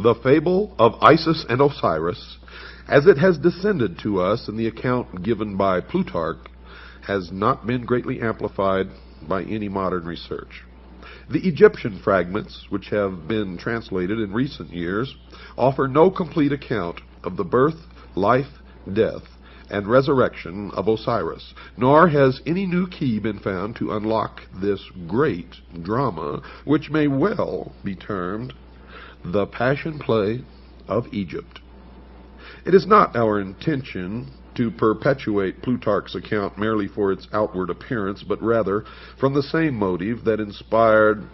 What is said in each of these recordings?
The fable of Isis and Osiris, as it has descended to us in the account given by Plutarch, has not been greatly amplified by any modern research. The Egyptian fragments, which have been translated in recent years, offer no complete account of the birth, life, death, and resurrection of Osiris, nor has any new key been found to unlock this great drama, which may well be termed the Passion Play of Egypt. It is not our intention to perpetuate Plutarch's account merely for its outward appearance, but rather from the same motive that inspired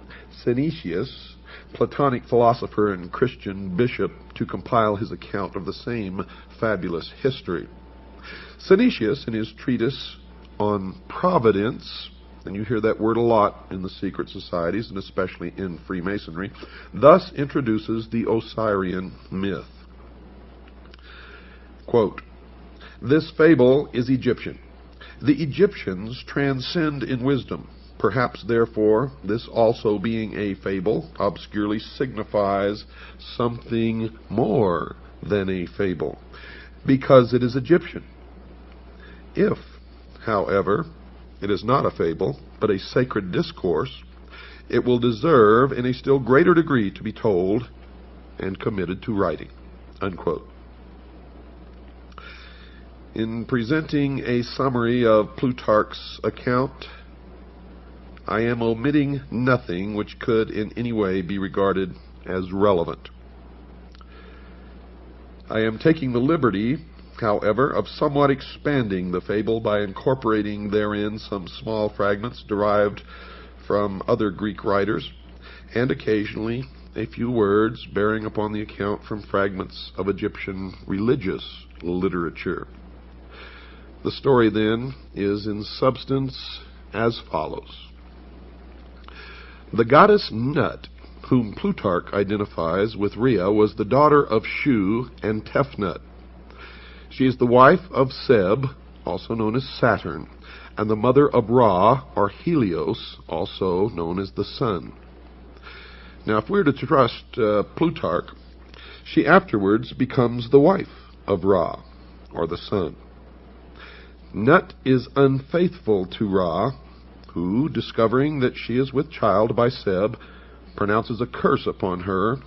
Synesius, Platonic philosopher and Christian bishop, to compile his account of the same fabulous history. Synesius, in his treatise on Providence, and you hear that word a lot in the secret societies, and especially in Freemasonry, thus introduces the Osirian myth. Quote, "This fable is Egyptian. The Egyptians transcend in wisdom. Perhaps, therefore, this also being a fable obscurely signifies something more than a fable, because it is Egyptian. If, however, it is not a fable, but a sacred discourse, it will deserve in a still greater degree to be told and committed to writing." Unquote. In presenting a summary of Plutarch's account, I am omitting nothing which could in any way be regarded as relevant. I am taking the liberty, however, of somewhat expanding the fable by incorporating therein some small fragments derived from other Greek writers, and occasionally a few words bearing upon the account from fragments of Egyptian religious literature. The story, then, is in substance as follows. The goddess Nut, whom Plutarch identifies with Rhea, was the daughter of Shu and Tefnut. She is the wife of Seb, also known as Saturn, and the mother of Ra, or Helios, also known as the sun. Now, if we're to trust Plutarch, she afterwards becomes the wife of Ra, or the sun. Nut is unfaithful to Ra, who, discovering that she is with child by Seb, pronounces a curse upon her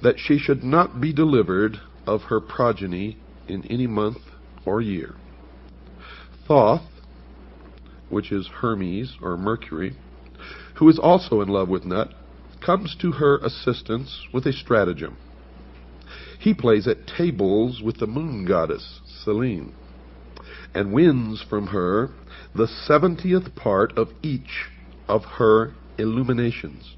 that she should not be delivered of her progeny in any month or year. Thoth, which is Hermes or Mercury, who is also in love with Nut, comes to her assistance with a stratagem. He plays at tables with the moon goddess, Selene, and wins from her the 70th part of each of her illuminations.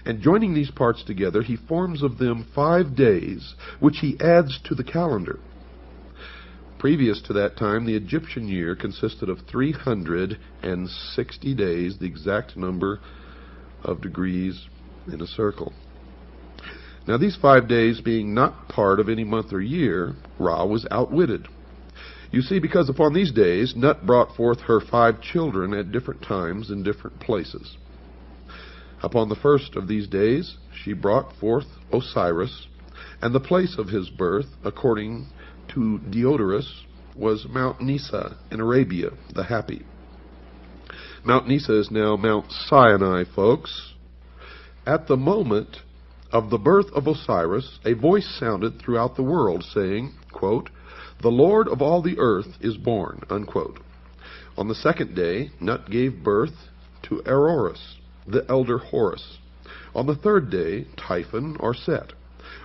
And joining these parts together, he forms of them 5 days, which he adds to the calendar. Previous to that time, the Egyptian year consisted of 360 days, the exact number of degrees in a circle. Now, these 5 days being not part of any month or year, Ra was outwitted. You see, because upon these days Nut brought forth her 5 children at different times in different places. Upon the first of these days she brought forth Osiris, and the place of his birth, according to Diodorus, was Mount Nisa in Arabia, the Happy. Mount Nisa is now Mount Sinai, folks. At the moment of the birth of Osiris, a voice sounded throughout the world, saying, quote, "The Lord of all the earth is born." Unquote. On the second day, Nut gave birth to Eroris, the elder Horus. On the third day, Typhon or Set.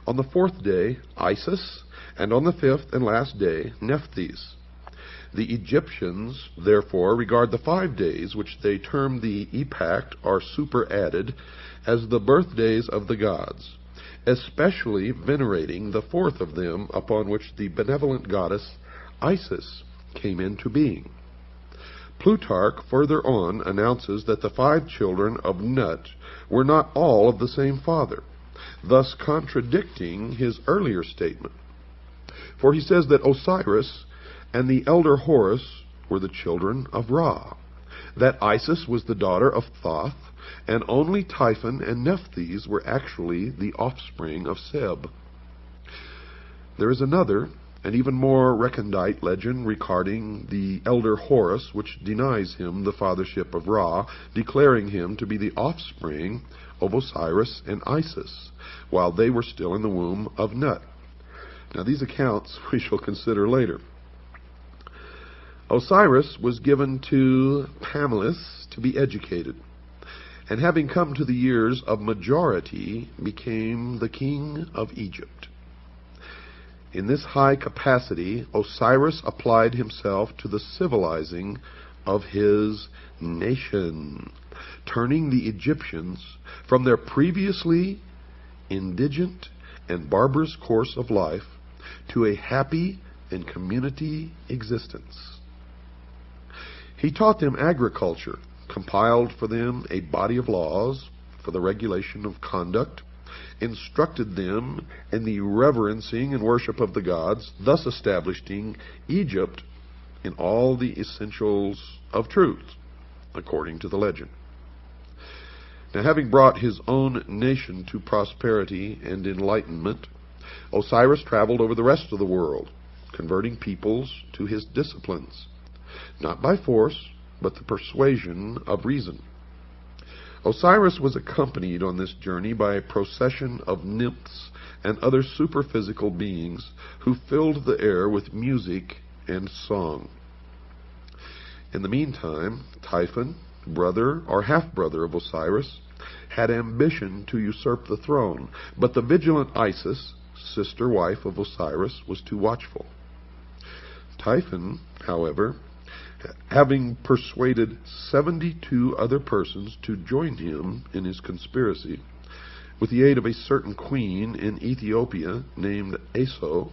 On the fourth day, Isis. And on the fifth and last day, Nephthys. The Egyptians, therefore, regard the 5 days, which they term the epact or superadded, as the birthdays of the gods, especially venerating the fourth of them, upon which the benevolent goddess Isis came into being. Plutarch further on announces that the 5 children of Nut were not all of the same father, thus contradicting his earlier statement. For he says that Osiris and the elder Horus were the children of Ra, that Isis was the daughter of Thoth, and only Typhon and Nephthys were actually the offspring of Seb. There is another, and even more recondite legend regarding the elder Horus, which denies him the fathership of Ra, declaring him to be the offspring of Osiris and Isis, while they were still in the womb of Nut. Now these accounts we shall consider later. Osiris was given to Pamlis to be educated, and having come to the years of majority, became the king of Egypt. In this high capacity, Osiris applied himself to the civilizing of his nation, turning the Egyptians from their previously indigent and barbarous course of life to a happy and community existence. He taught them agriculture, compiled for them a body of laws for the regulation of conduct, instructed them in the reverencing and worship of the gods, thus establishing Egypt in all the essentials of truth, according to the legend. Now, having brought his own nation to prosperity and enlightenment, Osiris traveled over the rest of the world, converting peoples to his disciplines, not by force, but the persuasion of reason. Osiris was accompanied on this journey by a procession of nymphs and other superphysical beings who filled the air with music and song. In the meantime, Typhon, brother or half-brother of Osiris, had ambition to usurp the throne, but the vigilant Isis, sister wife of Osiris, was too watchful. Typhon, however, having persuaded 72 other persons to join him in his conspiracy, with the aid of a certain queen in Ethiopia named Aso,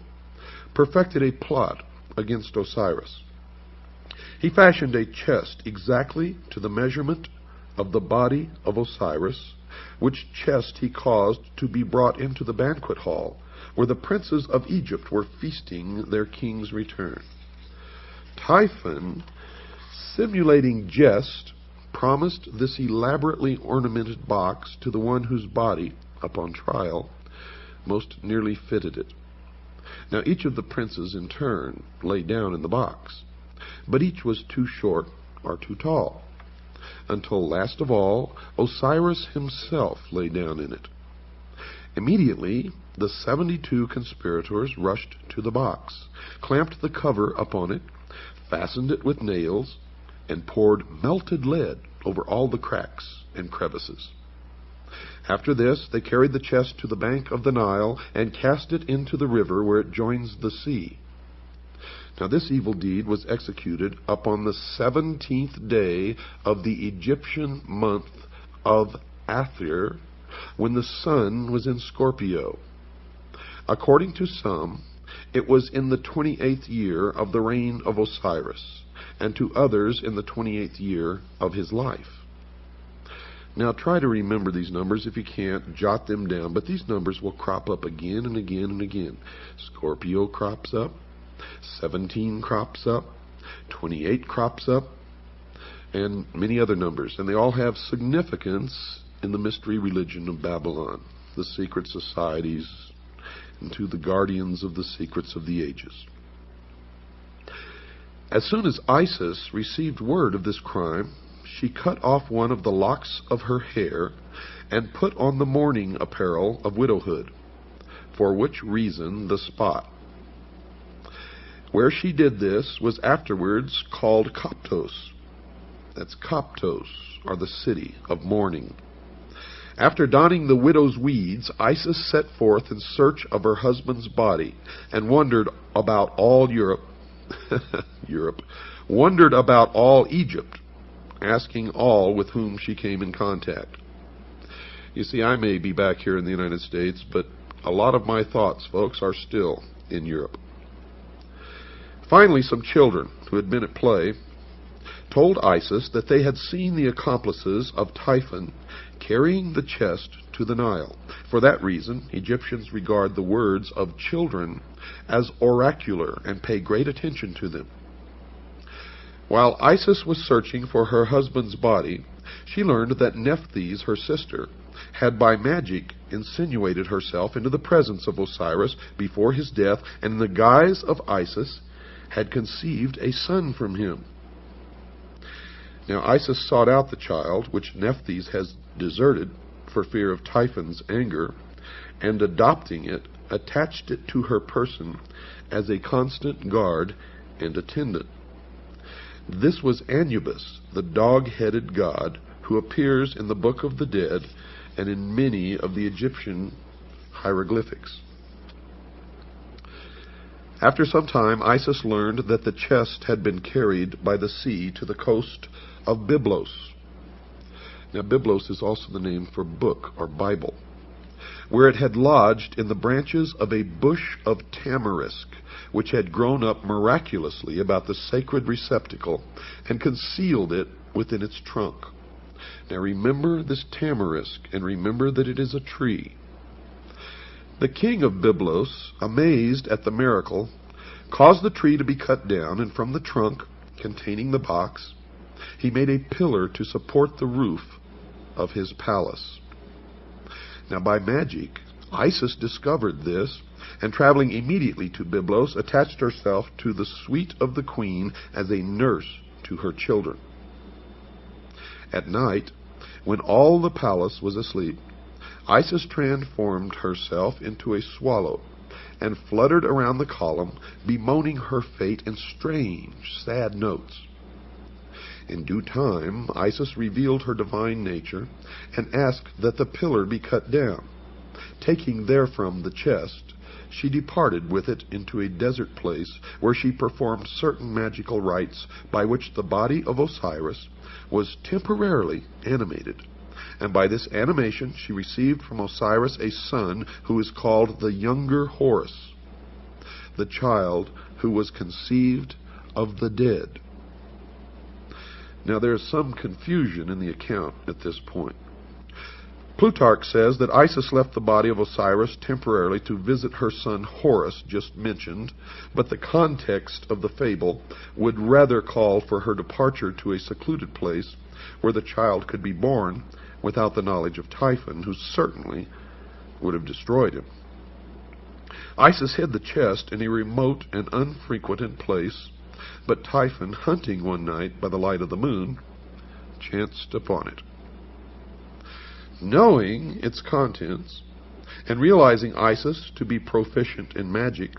perfected a plot against Osiris. He fashioned a chest exactly to the measurement of the body of Osiris, which chest he caused to be brought into the banquet hall, where the princes of Egypt were feasting their king's return. Typhon, simulating jest, promised this elaborately ornamented box to the one whose body, upon trial, most nearly fitted it. Now each of the princes in turn lay down in the box, but each was too short or too tall, until last of all Osiris himself lay down in it. Immediately the 72 conspirators rushed to the box, clamped the cover upon it, fastened it with nails, and poured melted lead over all the cracks and crevices. After this, they carried the chest to the bank of the Nile and cast it into the river where it joins the sea. Now this evil deed was executed upon the 17th day of the Egyptian month of Athir, when the sun was in Scorpio. According to some, it was in the 28th year of the reign of Osiris, and to others in the 28th year of his life. Now try to remember these numbers. If you can't, jot them down, but these numbers will crop up again and again and again. Scorpio crops up, 17 crops up, 28 crops up, and many other numbers, and they all have significance in the mystery religion of Babylon, the secret societies, and to the guardians of the secrets of the ages. As soon as Isis received word of this crime, she cut off one of the locks of her hair and put on the mourning apparel of widowhood, for which reason the spot where she did this was afterwards called Koptos. That's Koptos, or the city of mourning. After donning the widow's weeds, Isis set forth in search of her husband's body and wandered about all wandered about all Egypt, asking all with whom she came in contact. You see, I may be back here in the United States, but a lot of my thoughts, folks, are still in Europe. Finally, some children who had been at play told Isis that they had seen the accomplices of Typhon carrying the chest to the Nile. For that reason, Egyptians regard the words of children as oracular and pay great attention to them. While Isis was searching for her husband's body, she learned that Nephthys, her sister, had by magic insinuated herself into the presence of Osiris before his death, and in the guise of Isis had conceived a son from him. Now Isis sought out the child, which Nephthys has deserted for fear of Typhon's anger, and adopting it, attached it to her person as a constant guard and attendant. This was Anubis, the dog-headed god, who appears in the Book of the Dead and in many of the Egyptian hieroglyphics. After some time, Isis learned that the chest had been carried by the sea to the coast of Byblos. Now, Byblos is also the name for book or Bible, where it had lodged in the branches of a bush of tamarisk, which had grown up miraculously about the sacred receptacle and concealed it within its trunk. Now remember this tamarisk, and remember that it is a tree. The king of Byblos, amazed at the miracle, caused the tree to be cut down, and from the trunk containing the box, he made a pillar to support the roof of his palace. Now by magic, Isis discovered this, and traveling immediately to Byblos, attached herself to the suite of the queen as a nurse to her children. At night, when all the palace was asleep, Isis transformed herself into a swallow and fluttered around the column, bemoaning her fate in strange, sad notes. In due time, Isis revealed her divine nature and asked that the pillar be cut down. Taking therefrom the chest, she departed with it into a desert place, where she performed certain magical rites by which the body of Osiris was temporarily animated. And by this animation she received from Osiris a son who is called the younger Horus, the child who was conceived of the dead. Now there is some confusion in the account at this point. Plutarch says that Isis left the body of Osiris temporarily to visit her son Horus, just mentioned, but the context of the fable would rather call for her departure to a secluded place where the child could be born without the knowledge of Typhon, who certainly would have destroyed him. Isis hid the chest in a remote and unfrequented place, but Typhon, hunting one night by the light of the moon, chanced upon it. Knowing its contents, and realizing Isis to be proficient in magic,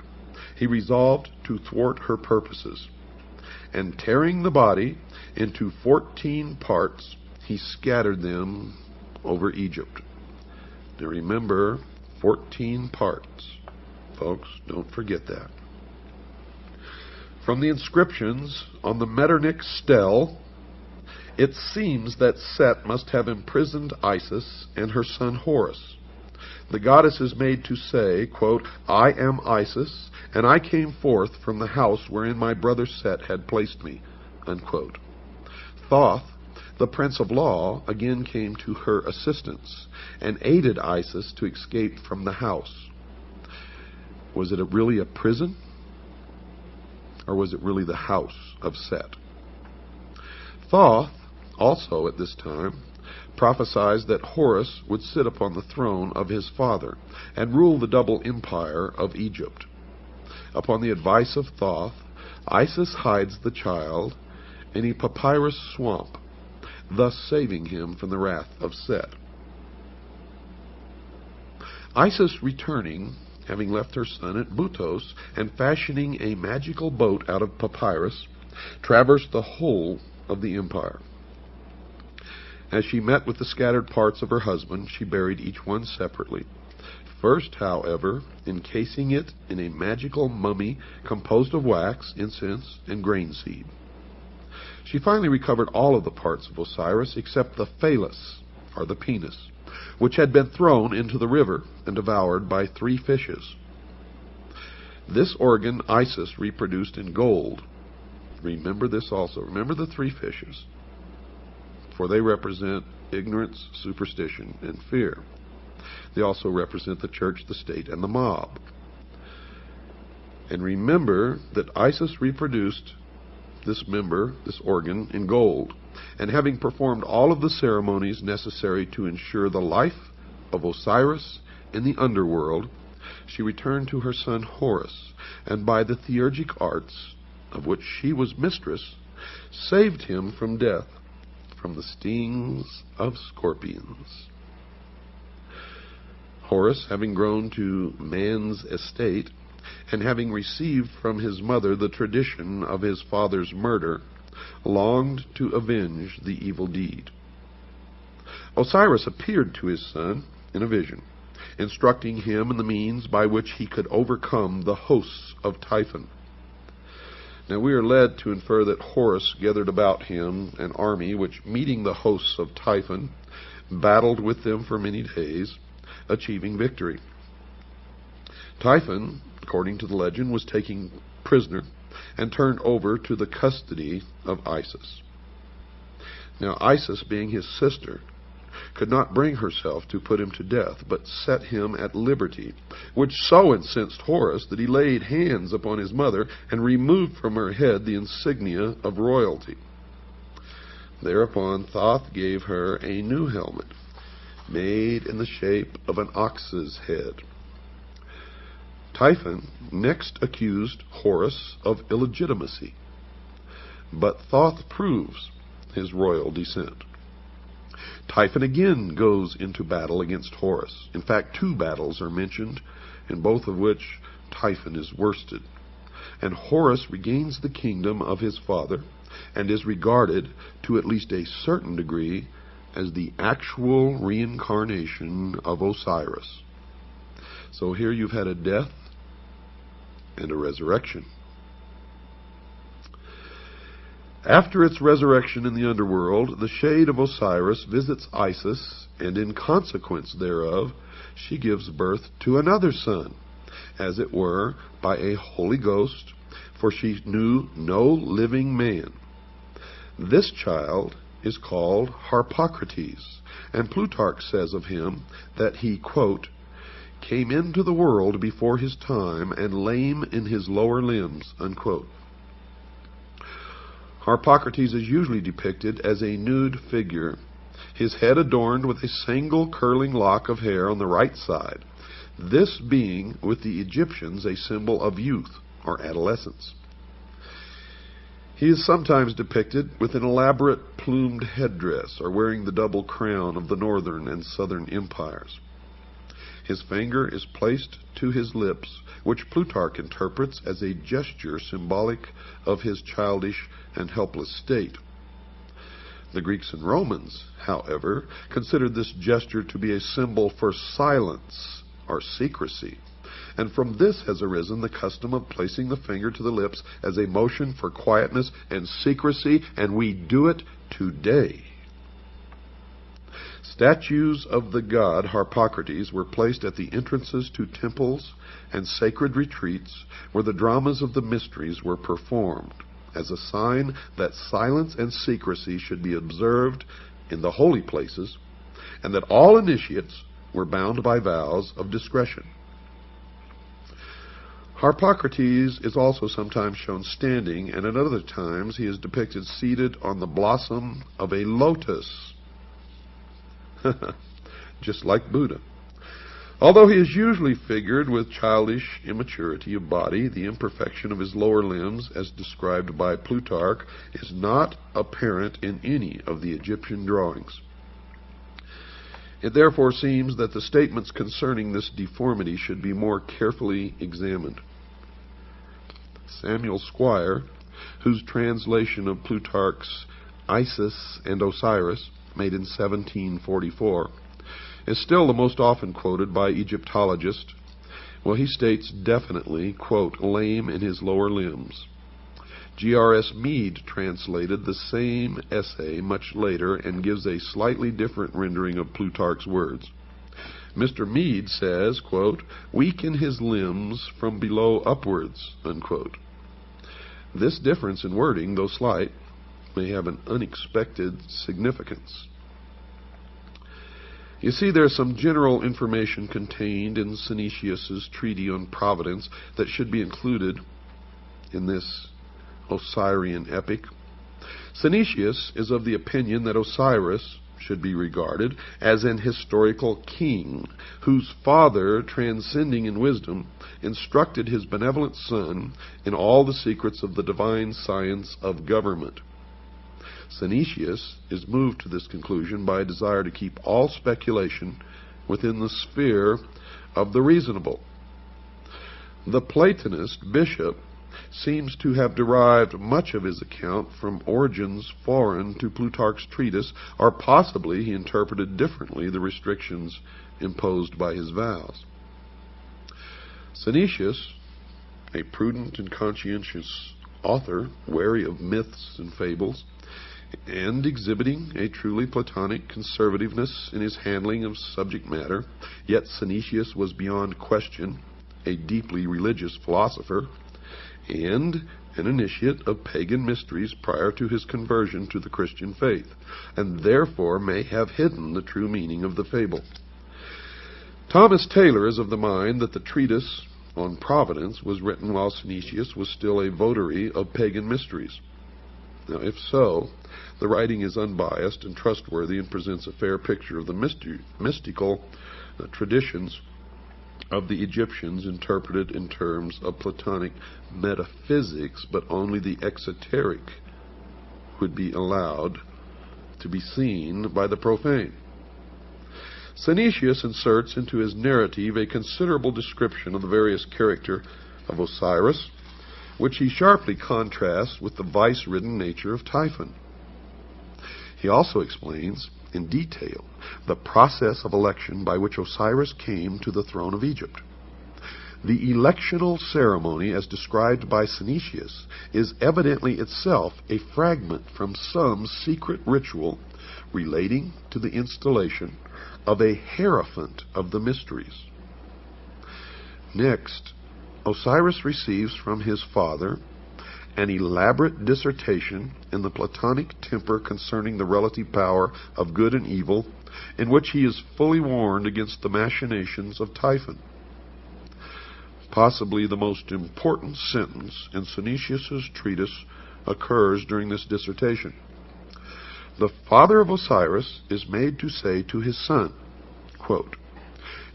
he resolved to thwart her purposes, and tearing the body into 14 parts, he scattered them over Egypt. Now remember, 14 parts. Folks, don't forget that. From the inscriptions on the Metternich stele, it seems that Set must have imprisoned Isis and her son Horus. The goddess is made to say, quote, "I am Isis, and I came forth from the house wherein my brother Set had placed me," unquote. Thoth, the prince of law, again came to her assistance and aided Isis to escape from the house. Was it really a prison? Or was it really the house of Set? Thoth, also at this time, prophesied that Horus would sit upon the throne of his father and rule the double empire of Egypt. Upon the advice of Thoth, Isis hides the child in a papyrus swamp, thus saving him from the wrath of Set. Isis returning, having left her son at Butos, and fashioning a magical boat out of papyrus, traversed the whole of the empire. As she met with the scattered parts of her husband, she buried each one separately. First, however, encasing it in a magical mummy composed of wax, incense, and grain seed. She finally recovered all of the parts of Osiris except the phallus, or the penis, which had been thrown into the river and devoured by 3 fishes. This organ Isis reproduced in gold. Remember this also. Remember the 3 fishes, for they represent ignorance, superstition, and fear. They also represent the church, the state, and the mob. And remember that Isis reproduced this member, this organ, in gold, and having performed all of the ceremonies necessary to ensure the life of Osiris in the underworld, she returned to her son Horus, and by the theurgic arts, of which she was mistress, saved him from death, from the stings of scorpions. Horus, having grown to man's estate, and having received from his mother the tradition of his father's murder, longed to avenge the evil deed. Osiris appeared to his son in a vision, instructing him in the means by which he could overcome the hosts of Typhon. Now we are led to infer that Horus gathered about him an army which, meeting the hosts of Typhon, battled with them for many days, achieving victory. Typhon, according to the legend, was taken prisoner and turned over to the custody of Isis. Now Isis, being his sister, could not bring herself to put him to death, but set him at liberty, which so incensed Horus that he laid hands upon his mother and removed from her head the insignia of royalty. Thereupon Thoth gave her a new helmet, made in the shape of an ox's head. Typhon next accused Horus of illegitimacy, but Thoth proves his royal descent. Typhon again goes into battle against Horus. In fact, 2 battles are mentioned, in both of which Typhon is worsted. And Horus regains the kingdom of his father and is regarded, to at least a certain degree, as the actual reincarnation of Osiris. So here you've had a death and a resurrection. After its resurrection in the underworld, the shade of Osiris visits Isis, and in consequence thereof, she gives birth to another son, as it were, by a Holy Ghost, for she knew no living man. This child is called Harpocrates, and Plutarch says of him that he, quote, came into the world before his time and lame in his lower limbs, unquote. Harpocrates is usually depicted as a nude figure, his head adorned with a single curling lock of hair on the right side, this being with the Egyptians a symbol of youth or adolescence. He is sometimes depicted with an elaborate plumed headdress or wearing the double crown of the northern and southern empires. His finger is placed to his lips, which Plutarch interprets as a gesture symbolic of his childish and helpless state. The Greeks and Romans, however, considered this gesture to be a symbol for silence or secrecy, and from this has arisen the custom of placing the finger to the lips as a motion for quietness and secrecy, and we do it today. Statues of the god Harpocrates were placed at the entrances to temples and sacred retreats where the dramas of the mysteries were performed, as a sign that silence and secrecy should be observed in the holy places, and that all initiates were bound by vows of discretion. Harpocrates is also sometimes shown standing, and at other times he is depicted seated on the blossom of a lotus, just like Buddha. Although he is usually figured with childish immaturity of body, the imperfection of his lower limbs, as described by Plutarch, is not apparent in any of the Egyptian drawings. It therefore seems that the statements concerning this deformity should be more carefully examined. Samuel Squire, whose translation of Plutarch's Isis and Osiris, made in 1744, is still the most often quoted by Egyptologists. Well, he states definitely, quote, lame in his lower limbs. G.R.S. Mead translated the same essay much later and gives a slightly different rendering of Plutarch's words. Mr. Mead says, quote, weak in his limbs from below upwards, unquote. This difference in wording, though slight, may have an unexpected significance. You see, there's some general information contained in Synesius's treatise on Providence that should be included in this Osirian epic. Synesius is of the opinion that Osiris should be regarded as an historical king, whose father, transcending in wisdom, instructed his benevolent son in all the secrets of the divine science of government. Synesius is moved to this conclusion by a desire to keep all speculation within the sphere of the reasonable. The Platonist bishop seems to have derived much of his account from origins foreign to Plutarch's treatise, or possibly he interpreted differently the restrictions imposed by his vows. Synesius, a prudent and conscientious author, wary of myths and fables, and exhibiting a truly Platonic conservativeness in his handling of subject matter, yet Synesius was beyond question a deeply religious philosopher and an initiate of pagan mysteries prior to his conversion to the Christian faith, and therefore may have hidden the true meaning of the fable. Thomas Taylor is of the mind that the treatise on Providence was written while Synesius was still a votary of pagan mysteries. Now, if so, the writing is unbiased and trustworthy and presents a fair picture of the mystical traditions of the Egyptians interpreted in terms of Platonic metaphysics, but only the exoteric would be allowed to be seen by the profane. Synesius inserts into his narrative a considerable description of the various character of Osiris, which he sharply contrasts with the vice-ridden nature of Typhon. He also explains in detail the process of election by which Osiris came to the throne of Egypt. The electional ceremony, as described by Synesius, is evidently itself a fragment from some secret ritual relating to the installation of a hierophant of the mysteries. Next, Osiris receives from his father an elaborate dissertation in the Platonic temper concerning the relative power of good and evil, in which he is fully warned against the machinations of Typhon. Possibly the most important sentence in Synesius's treatise occurs during this dissertation. The father of Osiris is made to say to his son, quote,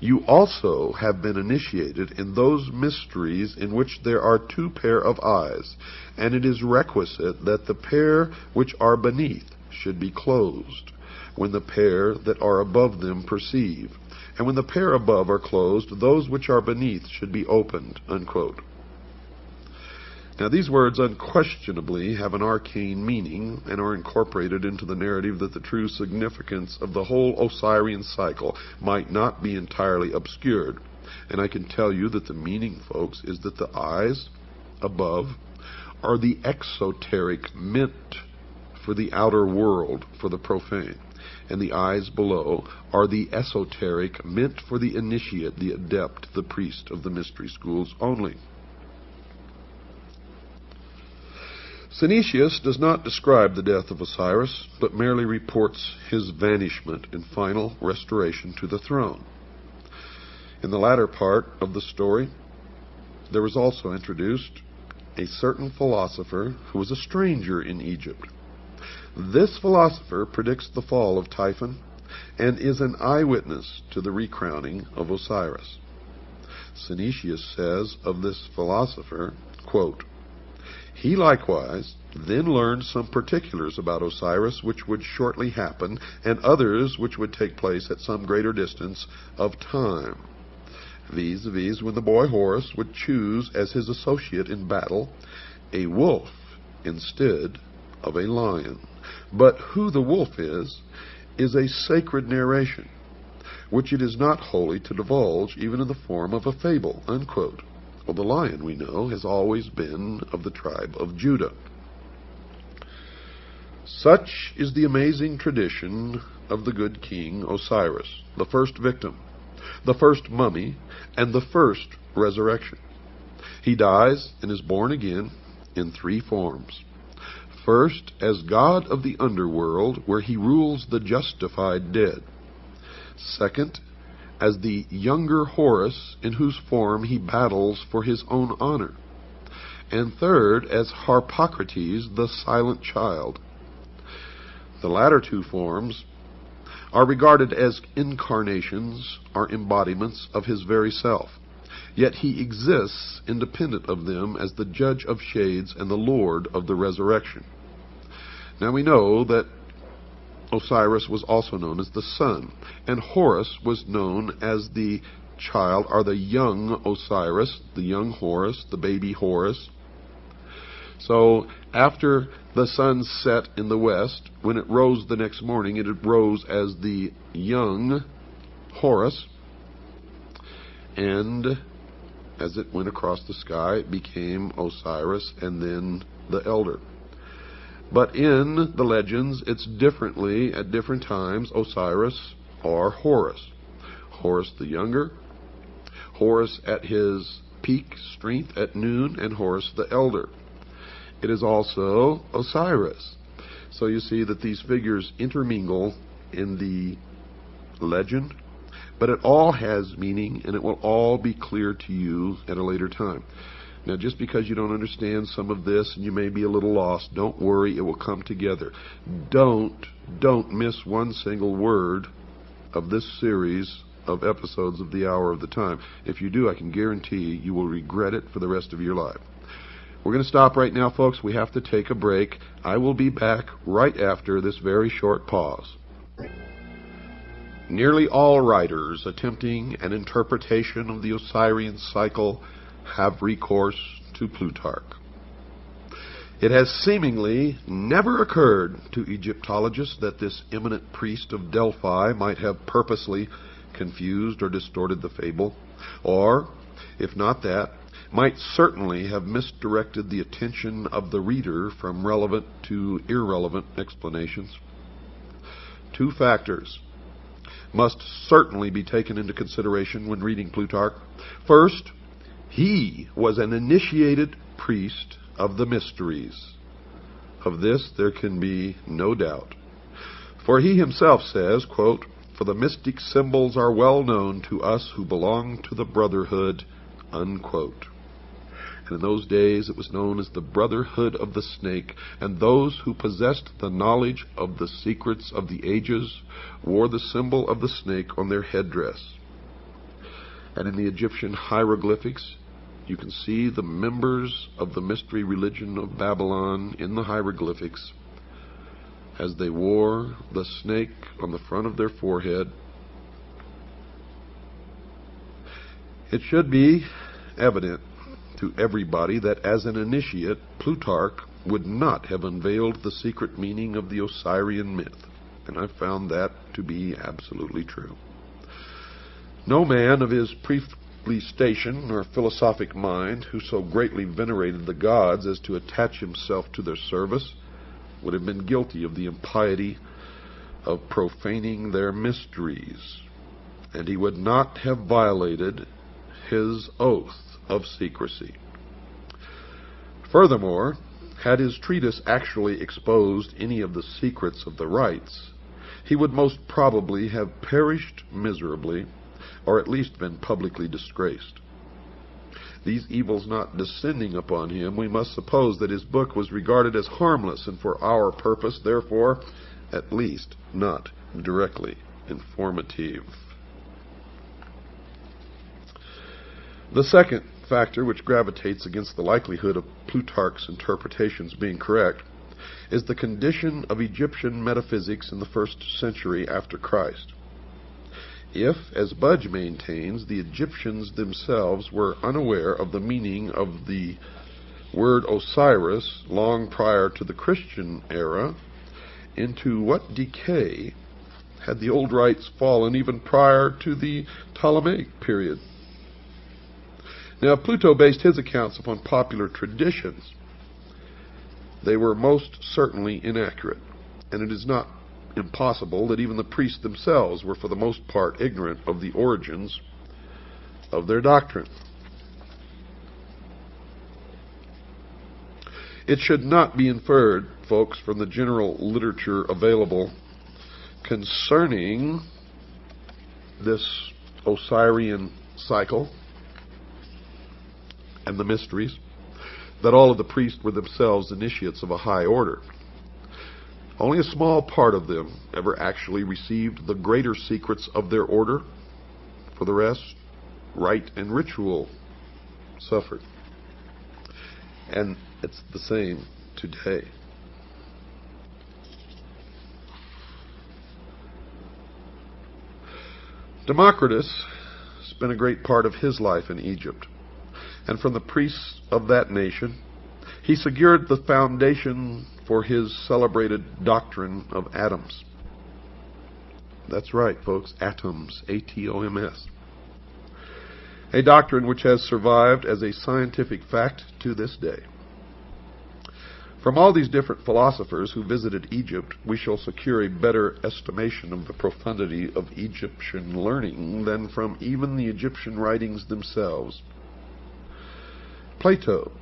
"You also have been initiated in those mysteries in which there are two pair of eyes, and it is requisite that the pair which are beneath should be closed, when the pair that are above them perceive, and when the pair above are closed, those which are beneath should be opened," unquote. Now, these words unquestionably have an arcane meaning and are incorporated into the narrative that the true significance of the whole Osirian cycle might not be entirely obscured. And I can tell you that the meaning, folks, is that the eyes above are the exoteric meant for the outer world, for the profane, and the eyes below are the esoteric meant for the initiate, the adept, the priest of the mystery schools only. Synesius does not describe the death of Osiris, but merely reports his vanishment and final restoration to the throne. In the latter part of the story, there was also introduced a certain philosopher who was a stranger in Egypt. This philosopher predicts the fall of Typhon and is an eyewitness to the recrowning of Osiris. Synesius says of this philosopher, quote, "He likewise then learned some particulars about Osiris which would shortly happen, and others which would take place at some greater distance of time, viz., when the boy Horus would choose as his associate in battle a wolf instead of a lion. But who the wolf is a sacred narration, which it is not holy to divulge even in the form of a fable," unquote. Well, the lion, we know, has always been of the tribe of Judah. Such is the amazing tradition of the good king Osiris, the first victim, the first mummy, and the first resurrection. He dies and is born again in three forms. First, as god of the underworld, where he rules the justified dead. Second, as the younger Horus, in whose form he battles for his own honor. And third, as Harpocrates, the silent child. The latter two forms are regarded as incarnations or embodiments of his very self. Yet he exists independent of them as the judge of shades and the Lord of the resurrection. Now we know that Osiris was also known as the sun, and Horus was known as the child, or the young Osiris, the young Horus, the baby Horus. So after the sun set in the west, when it rose the next morning, it rose as the young Horus, and as it went across the sky, it became Osiris and then the elder. But in the legends, it's differently at different times Osiris or Horus. Horus the younger, Horus at his peak strength at noon, and Horus the elder. It is also Osiris. So you see that these figures intermingle in the legend, but it all has meaning, and it will all be clear to you at a later time. Now, just because you don't understand some of this and you may be a little lost, don't worry, it will come together. Don't miss one single word of this series of episodes of the Hour of the Time. If you do, I can guarantee you will regret it for the rest of your life. We're going to stop right now, folks. We have to take a break. I will be back right after this very short pause. Nearly all writers attempting an interpretation of the Osirian cycle have recourse to Plutarch. It has seemingly never occurred to Egyptologists that this eminent priest of Delphi might have purposely confused or distorted the fable, or, if not that, might certainly have misdirected the attention of the reader from relevant to irrelevant explanations. Two factors must certainly be taken into consideration when reading Plutarch. First, he was an initiated priest of the mysteries. Of this there can be no doubt. For he himself says, quote, "For the mystic symbols are well known to us who belong to the brotherhood," unquote. And in those days it was known as the Brotherhood of the Snake, and those who possessed the knowledge of the secrets of the ages wore the symbol of the snake on their headdress. And in the Egyptian hieroglyphics, you can see the members of the mystery religion of Babylon in the hieroglyphics as they wore the snake on the front of their forehead. It should be evident to everybody that as an initiate, Plutarch would not have unveiled the secret meaning of the Osirian myth, and I found that to be absolutely true. No man of his priestly station or philosophic mind who so greatly venerated the gods as to attach himself to their service would have been guilty of the impiety of profaning their mysteries, and he would not have violated his oath of secrecy. Furthermore, had his treatise actually exposed any of the secrets of the rites, he would most probably have perished miserably, or at least been publicly disgraced. These evils not descending upon him, we must suppose that his book was regarded as harmless and for our purpose, therefore, at least not directly informative. The second factor which gravitates against the likelihood of Plutarch's interpretations being correct is the condition of Egyptian metaphysics in the 1st century after Christ. If, as Budge maintains, the Egyptians themselves were unaware of the meaning of the word Osiris long prior to the Christian era, into what decay had the old rites fallen even prior to the Ptolemaic period? Now, Pluto based his accounts upon popular traditions. They were most certainly inaccurate, and it is not impossible that even the priests themselves were for the most part ignorant of the origins of their doctrine. It should not be inferred, folks, from the general literature available concerning this Osirian cycle and the mysteries, that all of the priests were themselves initiates of a high order. Only a small part of them ever actually received the greater secrets of their order. For the rest, rite and ritual suffered. And it's the same today. Democritus spent a great part of his life in Egypt, and from the priests of that nation he secured the foundation for his celebrated doctrine of atoms. That's right, folks, atoms, A-T-O-M-S. A doctrine which has survived as a scientific fact to this day. From all these different philosophers who visited Egypt, we shall secure a better estimation of the profundity of Egyptian learning than from even the Egyptian writings themselves. Plato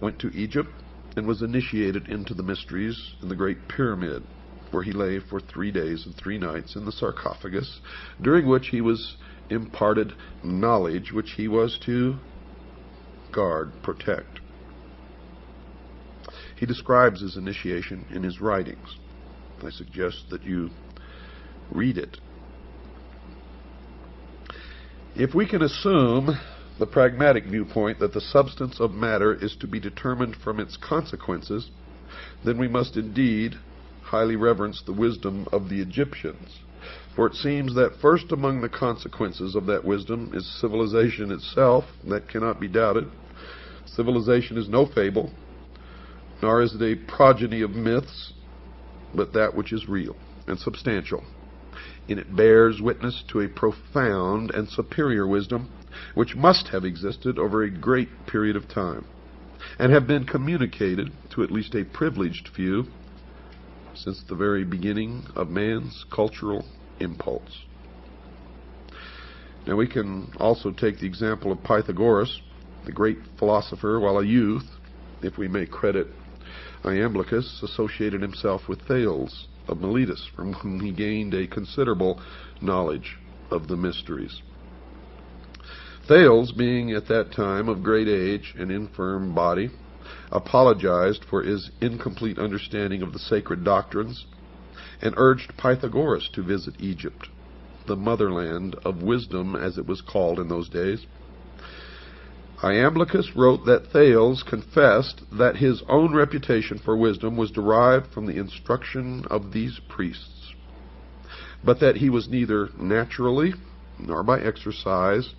went to Egypt and was initiated into the mysteries in the Great Pyramid, where he lay for 3 days and 3 nights in the sarcophagus, during which he was imparted knowledge which he was to guard, protect. He describes his initiation in his writings. I suggest that you read it. If we can assume the pragmatic viewpoint that the substance of matter is to be determined from its consequences, then we must indeed highly reverence the wisdom of the Egyptians. For it seems that first among the consequences of that wisdom is civilization itself. That cannot be doubted. Civilization is no fable, nor is it a progeny of myths, but that which is real and substantial. And it bears witness to a profound and superior wisdom, which must have existed over a great period of time, and have been communicated to at least a privileged few since the very beginning of man's cultural impulse. Now we can also take the example of Pythagoras, the great philosopher, while a youth, if we may credit Iamblichus, associated himself with Thales of Miletus, from whom he gained a considerable knowledge of the mysteries. Thales, being at that time of great age and infirm body, apologized for his incomplete understanding of the sacred doctrines and urged Pythagoras to visit Egypt, the motherland of wisdom as it was called in those days. Iamblichus wrote that Thales confessed that his own reputation for wisdom was derived from the instruction of these priests, but that he was neither naturally nor by exercise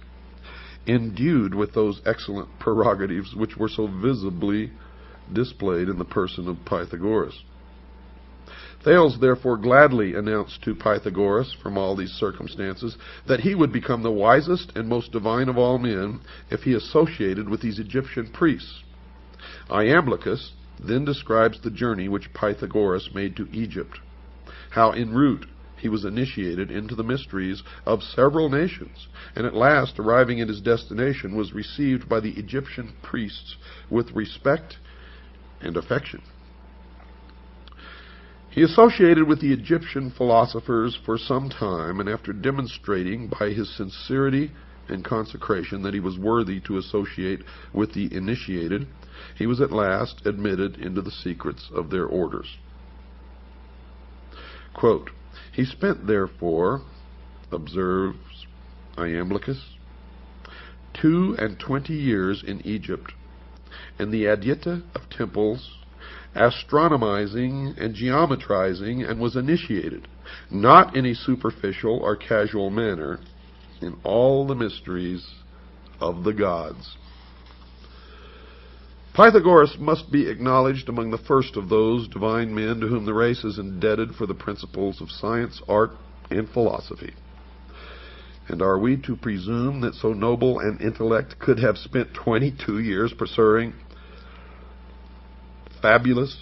endued with those excellent prerogatives which were so visibly displayed in the person of Pythagoras. Thales therefore gladly announced to Pythagoras, from all these circumstances, that he would become the wisest and most divine of all men if he associated with these Egyptian priests. Iamblichus then describes the journey which Pythagoras made to Egypt, how en route he was initiated into the mysteries of several nations, and at last, arriving at his destination, was received by the Egyptian priests with respect and affection. He associated with the Egyptian philosophers for some time, and after demonstrating by his sincerity and consecration that he was worthy to associate with the initiated, he was at last admitted into the secrets of their orders. Quote, "He spent, therefore," observes Iamblichus, 22 years in Egypt, and the adyta of temples, astronomizing and geometrizing, and was initiated, not in a superficial or casual manner, in all the mysteries of the gods. Pythagoras must be acknowledged among the first of those divine men to whom the race is indebted for the principles of science, art, and philosophy. And are we to presume that so noble an intellect could have spent 22 years pursuing fabulous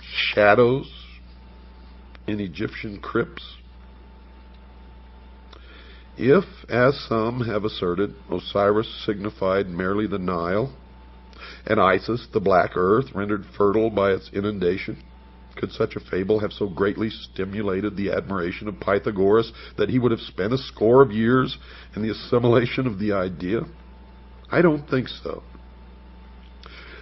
shadows in Egyptian crypts? If, as some have asserted, Osiris signified merely the Nile, and Isis the black earth rendered fertile by its inundation, could such a fable have so greatly stimulated the admiration of Pythagoras that he would have spent a score of years in the assimilation of the idea? I don't think so.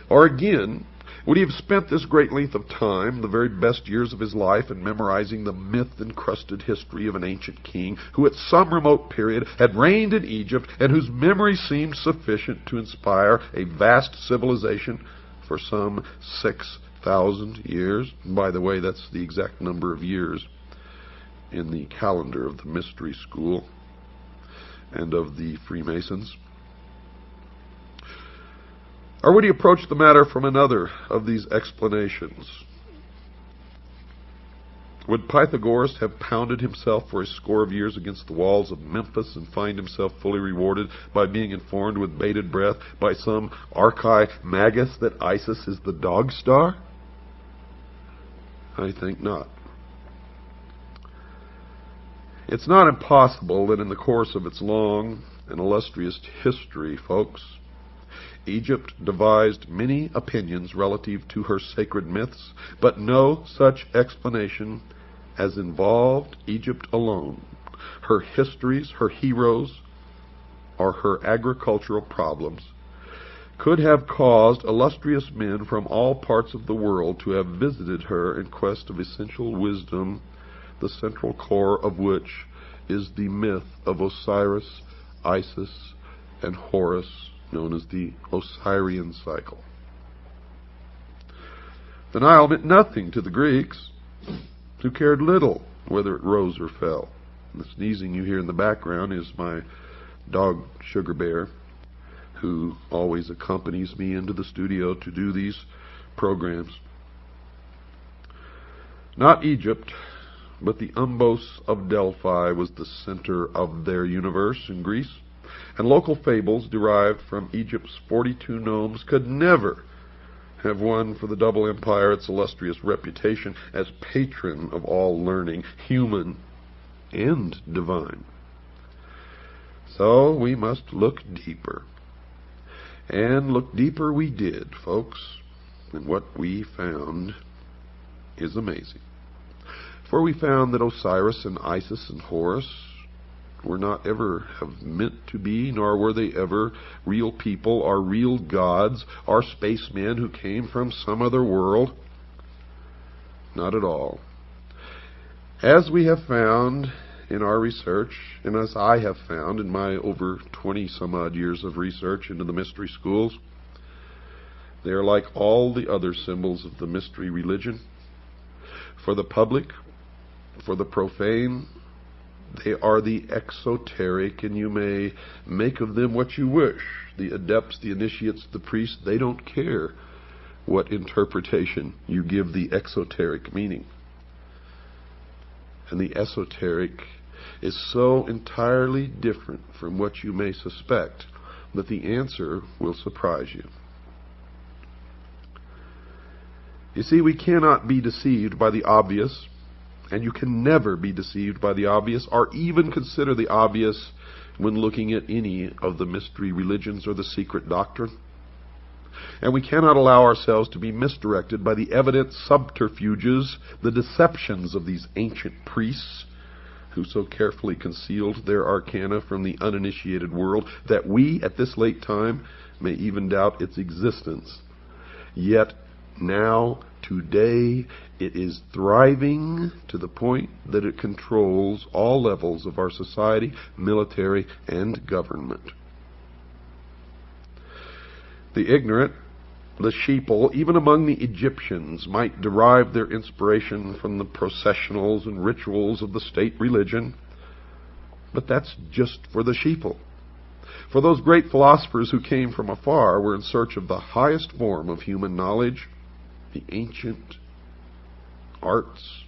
Or again, Would he have spent this great length of time, the very best years of his life, in memorizing the myth-encrusted history of an ancient king who at some remote period had reigned in Egypt and whose memory seemed sufficient to inspire a vast civilization for some 6,000 years? By the way, that's the exact number of years in the calendar of the Mystery School and of the Freemasons. Or would he approach the matter from another of these explanations? Would Pythagoras have pounded himself for a score of years against the walls of Memphis and find himself fully rewarded by being informed with bated breath by some archimagus that Isis is the dog star? I think not. It's not impossible that in the course of its long and illustrious history, folks, Egypt devised many opinions relative to her sacred myths, but no such explanation as involved Egypt alone, her histories, her heroes, or her agricultural problems, could have caused illustrious men from all parts of the world to have visited her in quest of essential wisdom, the central core of which is the myth of Osiris, Isis, and Horus, known as the Osirian cycle. The Nile meant nothing to the Greeks, who cared little whether it rose or fell. The sneezing you hear in the background is my dog Sugar Bear, who always accompanies me into the studio to do these programs. Not Egypt, but the Umbos of Delphi was the center of their universe in Greece, and local fables derived from Egypt's 42 gnomes could never have won for the double empire its illustrious reputation as patron of all learning, human and divine. So we must look deeper. And look deeper we did, folks, and what we found is amazing. For we found that Osiris and Isis and Horus were not ever have meant to be, nor were they ever real people or real gods or spacemen who came from some other world. Not at all. As we have found in our research, and as I have found in my over 20-some-odd years of research into the mystery schools, they are like all the other symbols of the mystery religion. For the public, for the profane, they are the exoteric, and you may make of them what you wish. The adepts, the initiates, the priests, they don't care what interpretation you give the exoteric meaning. And the esoteric is so entirely different from what you may suspect that the answer will surprise you. You see, we cannot be deceived by the obvious, and you can never be deceived by the obvious, or even consider the obvious when looking at any of the mystery religions or the secret doctrine. And we cannot allow ourselves to be misdirected by the evident subterfuges, the deceptions of these ancient priests, who so carefully concealed their arcana from the uninitiated world that we, at this late time, may even doubt its existence. Yet now, today, it is thriving to the point that it controls all levels of our society, military, and government. The ignorant, the sheeple, even among the Egyptians, might derive their inspiration from the processionals and rituals of the state religion, but that's just for the sheeple. For those great philosophers who came from afar were in search of the highest form of human knowledge, the ancient arts,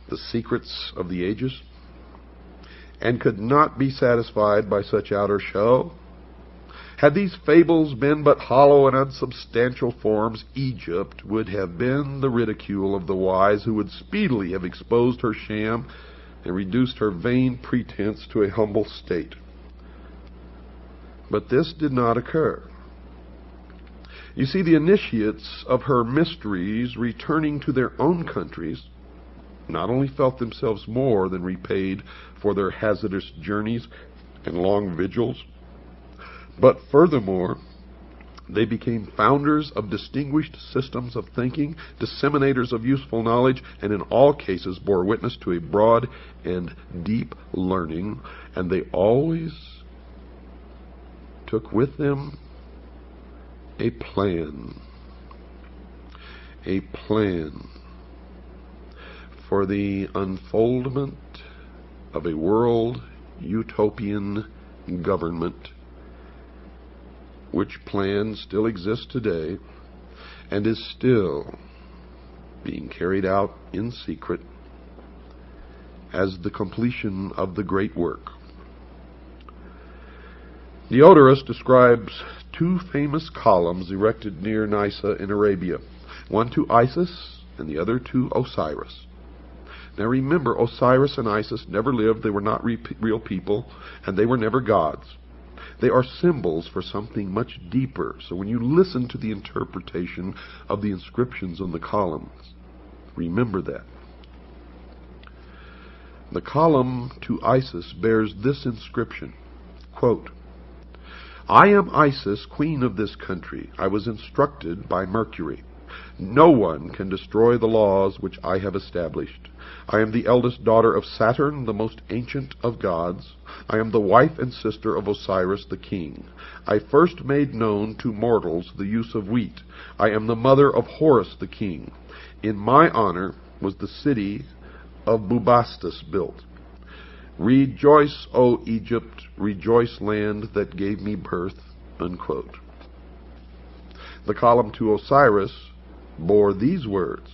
the secrets of the ages, and could not be satisfied by such outer show. Had these fables been but hollow and unsubstantial forms, Egypt would have been the ridicule of the wise, who would speedily have exposed her sham and reduced her vain pretense to a humble state. But this did not occur. You see, the initiates of her mysteries, returning to their own countries, not only felt themselves more than repaid for their hazardous journeys and long vigils, but furthermore, They became founders of distinguished systems of thinking, disseminators of useful knowledge, and in all cases bore witness to a broad and deep learning, and they always took with them a plan for the unfoldment of a world utopian government, which plan still exists today and is still being carried out in secret as the completion of the great work. Diodorus describes two famous columns erected near Nysa in Arabia, one to Isis and the other to Osiris. Now remember, Osiris and Isis never lived, they were not real people, and they were never gods. They are symbols for something much deeper. So when you listen to the interpretation of the inscriptions on the columns, remember that. The column to Isis bears this inscription, quote, "I am Isis, queen of this country. I was instructed by Mercury. No one can destroy the laws which I have established. I am the eldest daughter of Saturn, the most ancient of gods. I am the wife and sister of Osiris the king. I first made known to mortals the use of wheat. I am the mother of Horus the king. In my honor was the city of Bubastis built. Rejoice, O Egypt, rejoice, land that gave me birth." Unquote. The column to Osiris bore these words,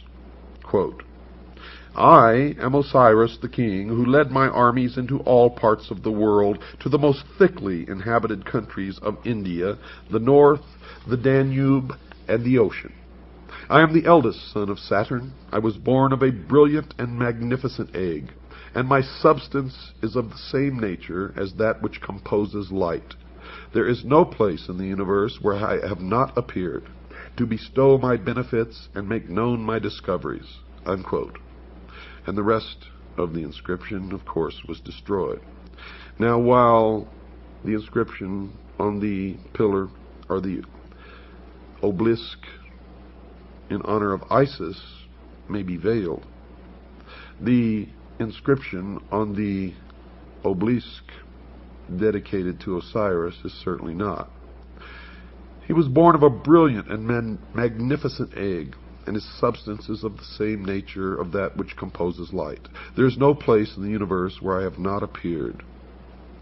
quote, "I am Osiris the king, who led my armies into all parts of the world, to the most thickly inhabited countries of India, the north, the Danube, and the ocean. I am the eldest son of Saturn. I was born of a brilliant and magnificent egg, and my substance is of the same nature as that which composes light. There is no place in the universe where I have not appeared, to bestow my benefits and make known my discoveries." Unquote. And the rest of the inscription, of course, was destroyed. Now, while the inscription on the pillar, or the obelisk in honor of Isis, may be veiled, the inscription on the obelisk dedicated to Osiris is certainly not. He was born of a brilliant and magnificent egg, and his substance is of the same nature of that which composes light. There is no place in the universe where I have not appeared.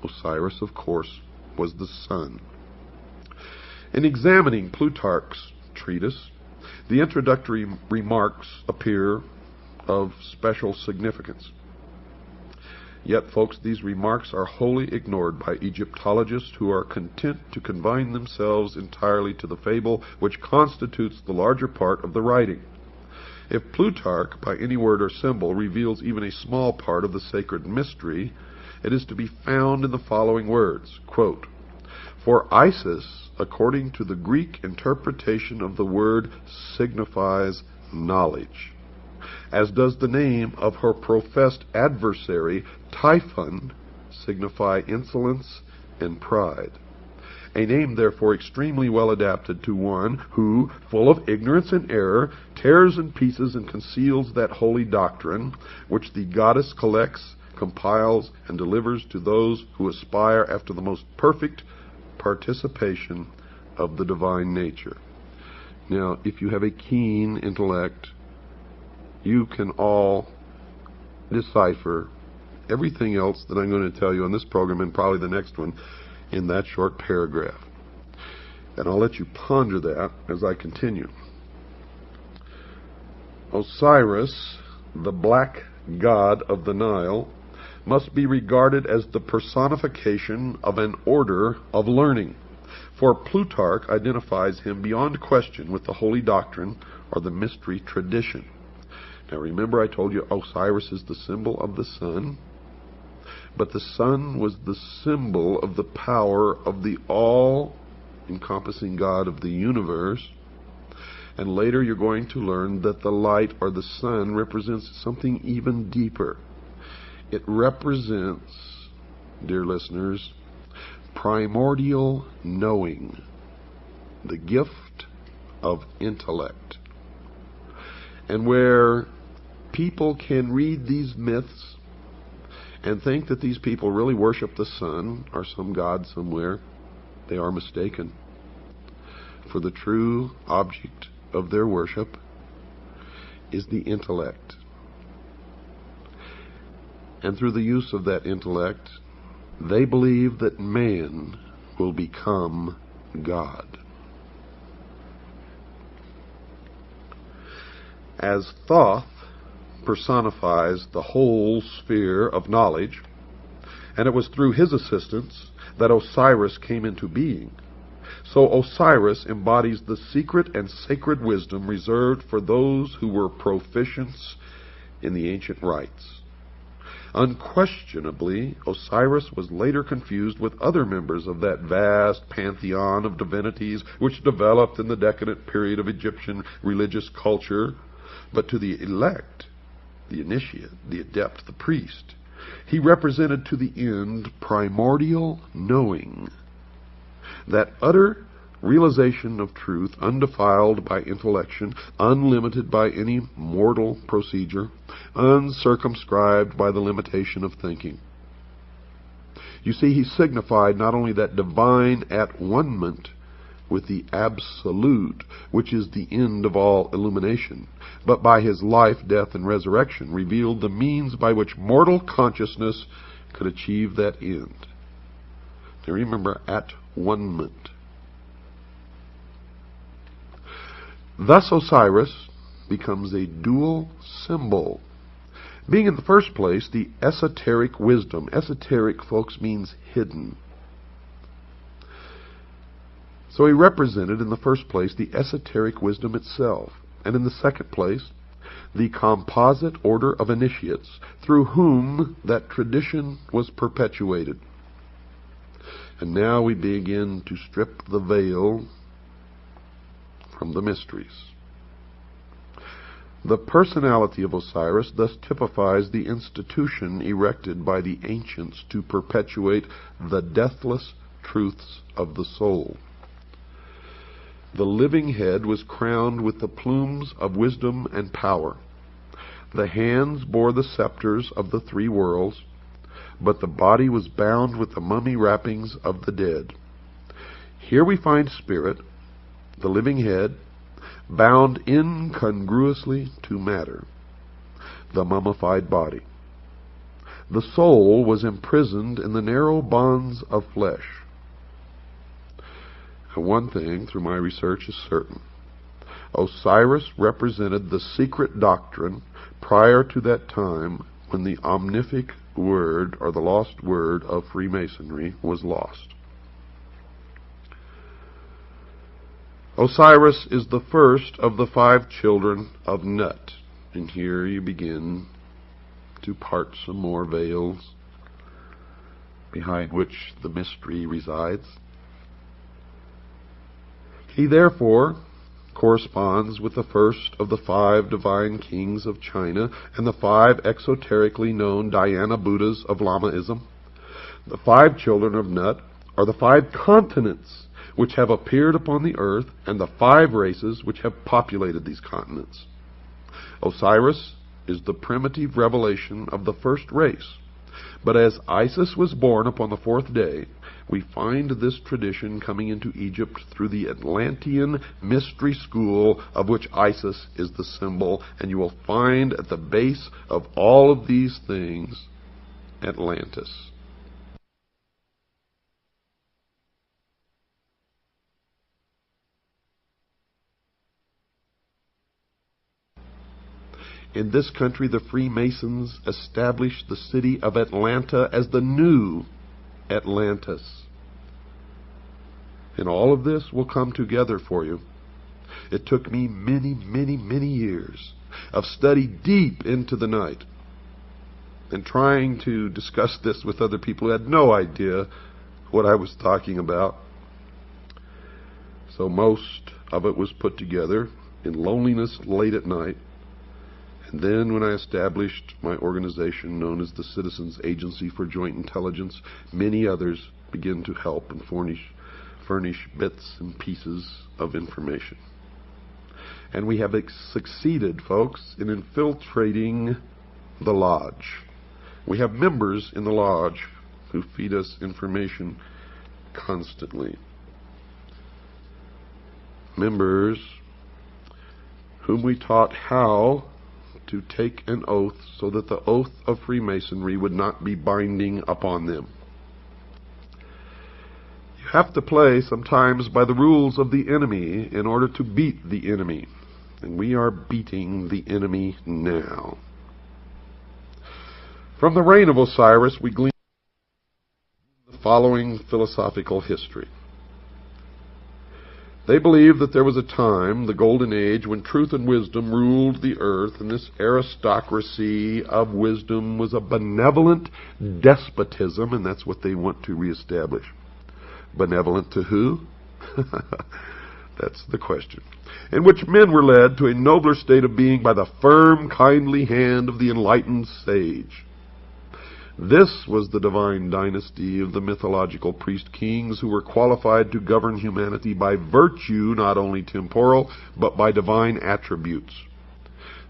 Osiris, of course, was the sun. In examining Plutarch's treatise, the introductory remarks appear of special significance. Yet, folks, these remarks are wholly ignored by Egyptologists who are content to confine themselves entirely to the fable which constitutes the larger part of the writing. If Plutarch, by any word or symbol, reveals even a small part of the sacred mystery, it is to be found in the following words, quote, "For Isis, according to the Greek interpretation of the word, signifies knowledge, as does the name of her professed adversary, Typhon, signify insolence and pride. A name, therefore, extremely well adapted to one who, full of ignorance and error, tears in pieces and conceals that holy doctrine which the goddess collects, compiles, and delivers to those who aspire after the most perfect participation of the divine nature." Now, if you have a keen intellect, you can all decipher everything else that I'm going to tell you on this program and probably the next one in that short paragraph. And I'll let you ponder that as I continue. Osiris, the black god of the Nile, must be regarded as the personification of an order of learning, for Plutarch identifies him beyond question with the holy doctrine or the mystery tradition. Now remember, I told you Osiris is the symbol of the sun, but the sun was the symbol of the power of the all-encompassing God of the universe. And later you're going to learn that the light, or the sun, represents something even deeper. It represents, dear listeners, primordial knowing, the gift of intellect. And where people can read these myths and think that these people really worship the sun or some god somewhere, they are mistaken. For the true object of their worship is the intellect. And through the use of that intellect, they believe that man will become God. As Thoth personifies the whole sphere of knowledge, and it was through his assistance that Osiris came into being, so Osiris embodies the secret and sacred wisdom reserved for those who were proficients in the ancient rites. Unquestionably, Osiris was later confused with other members of that vast pantheon of divinities which developed in the decadent period of Egyptian religious culture. But to the elect, the initiate, the adept, the priest, he represented to the end primordial knowing, that utter realization of truth, undefiled by intellection, unlimited by any mortal procedure, uncircumscribed by the limitation of thinking. You see, he signified not only that divine at-one-ment with the Absolute, which is the end of all illumination, but by his life, death, and resurrection revealed the means by which mortal consciousness could achieve that end. Now remember, at-one-ment. Thus Osiris becomes a dual symbol, being in the first place the esoteric wisdom. Esoteric, folks, means hidden. So he represented in the first place the esoteric wisdom itself, and in the second place the composite order of initiates through whom that tradition was perpetuated. And now we begin to strip the veil from the mysteries. The personality of Osiris thus typifies the institution erected by the ancients to perpetuate the deathless truths of the soul. The living head was crowned with the plumes of wisdom and power. The hands bore the scepters of the three worlds, but the body was bound with the mummy wrappings of the dead. Here we find spirit, the living head, bound incongruously to matter, the mummified body. The soul was imprisoned in the narrow bonds of flesh. And one thing, through my research, is certain. Osiris represented the secret doctrine prior to that time when the omnific word, or the lost word, of Freemasonry was lost. Osiris is the first of the 5 children of Nut. And here you begin to part some more veils behind which the mystery resides. He therefore corresponds with the first of the 5 divine kings of China and the 5 exoterically known Dhyana Buddhas of Lamaism. The 5 children of Nut are the 5 continents which have appeared upon the earth, and the 5 races which have populated these continents. Osiris is the primitive revelation of the first race. But as Isis was born upon the 4th day, we find this tradition coming into Egypt through the Atlantean mystery school, of which Isis is the symbol, and you will find at the base of all of these things Atlantis. In this country, the Freemasons established the city of Atlanta as the new Atlantis. And all of this will come together for you. It took me many years of study deep into the night and trying to discuss this with other people who had no idea what I was talking about. So most of it was put together in loneliness late at night. And then when I established my organization known as the Citizens Agency for Joint Intelligence, many others began to help and furnish bits and pieces of information. And we have succeeded, folks, in infiltrating the lodge. We have members in the lodge who feed us information constantly. Members whom we taught how to take an oath so that the oath of Freemasonry would not be binding upon them. You have to play sometimes by the rules of the enemy in order to beat the enemy. And we are beating the enemy now. From the reign of Osiris, we glean the following philosophical history. They believed that there was a time, the Golden Age, when truth and wisdom ruled the earth, and this aristocracy of wisdom was a benevolent despotism, and that's what they want to reestablish. Benevolent to who? That's the question. In which men were led to a nobler state of being by the firm, kindly hand of the enlightened sage. This was the divine dynasty of the mythological priest-kings who were qualified to govern humanity by virtue, not only temporal, but by divine attributes.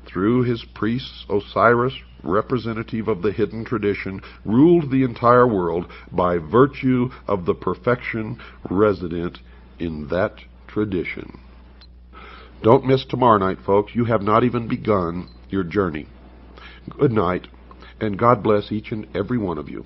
Through his priests, Osiris, representative of the hidden tradition, ruled the entire world by virtue of the perfection resident in that tradition. Don't miss tomorrow night, folks. You have not even begun your journey. Good night. And God bless each and every one of you.